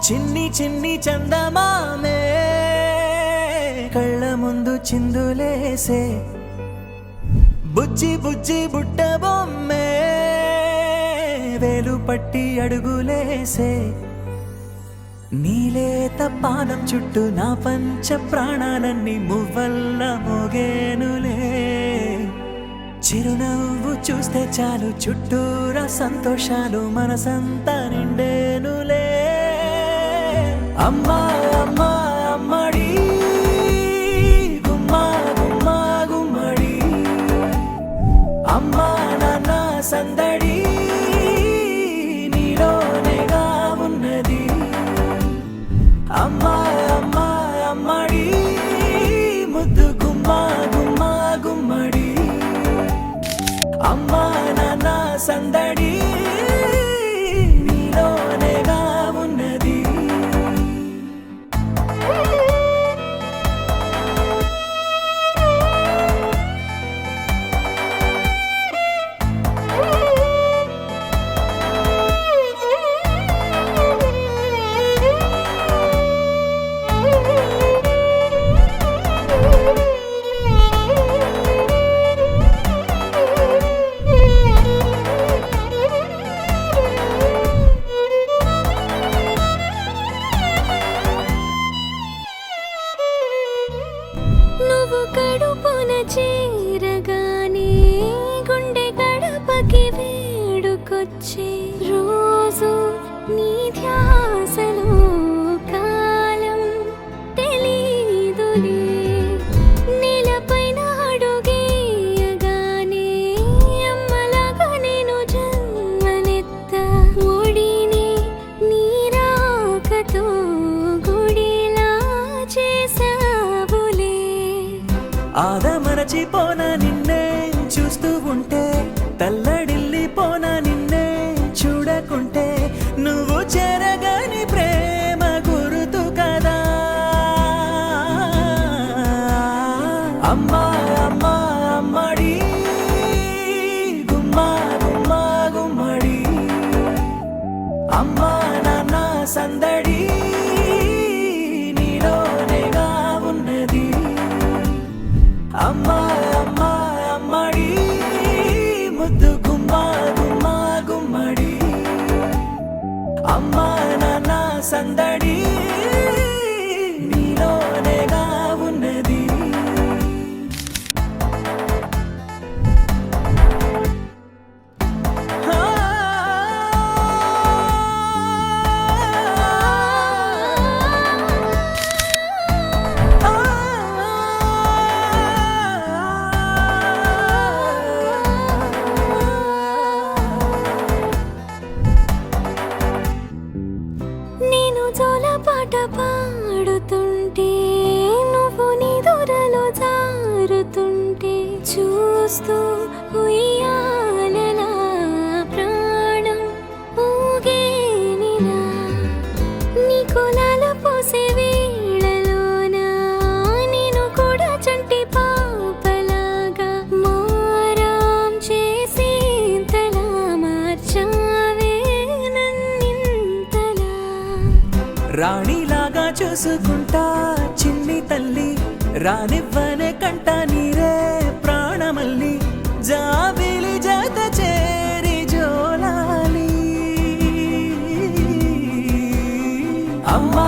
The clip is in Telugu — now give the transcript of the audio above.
చిన్ని చిన్ని చందమామే కళ్ళ ముందు చిందులేసే బుజ్జి బుజ్జి బుట్ట బొమ్మే వేలు పట్టి అడుగులేసే నీలేత పానం చుట్టూ నా పంచ ప్రాణాలన్నీ మువ్వల్ల మోగేనులే చిరునవ్వు చూస్తే చాలు చుట్టూరా సంతోషాలు మనసంతా నిండేనులే అమ్మా అమ్మా అమ్మడి గుమ్మా గుమ్మా గుమ్మడి అమ్మా నాన్న సందడి నీలోనేగా ఉన్నది అమ్మా అమ్మా అమ్మడి ముద్దు గుమ్మా గుమ్మా గుమ్మడి అమ్మా నాన్న సందడి నీలోనేగా ఉన్నది నువ్వు కడుపున చేరగానే గుండె గడపకి వేడుకొచ్చే రోజు నీ ధ్యాసలో కాలం తెలీదులే నేలపైన అడుగేయగానే అమ్మలాగా నేను జన్మనెత్త ఒడిని నీ రాకతో గుడిలా చేసావులే ఆదమరచిపోనా నిన్నే చూస్తూ ఉంటే తల్లడిల్లిపోనా నిన్నే చూడకుంటే నువ్వు చెరగని ప్రేమ గురుతు కదా అమ్మా అమ్మా అమ్మడి గుమ్మా గుమ్మా గుమ్మడి అమ్మా నాన్న సందడి నీలోనేగా ఉన్నది అమ్మా అమ్మా అమ్మడి ముద్దు గుమ్మా గుమ్మా గుమ్మడి అమ్మా నాన్న సందడి నీలోనేగా ఉన్నది నేను జోలపాట పాడుతుంటే నువ్వు నీ దూరలో జారుతుంటే చూస్తూ ఉయ్యాలలా ప్రాణం ఊగేనిలా నీ కులాల పోసే వేళలోన నేను కూడా చంటి పాపలాగా మారాం చేసేంతలా మార్చావే నన్నింతలా రాణిలాగా చూసుకుంటా చిన్ని తల్లి రానివ్వనే కంట నీరే ప్రాణమల్లి జాబిలి జత చేరి జోలాలి అమ్మా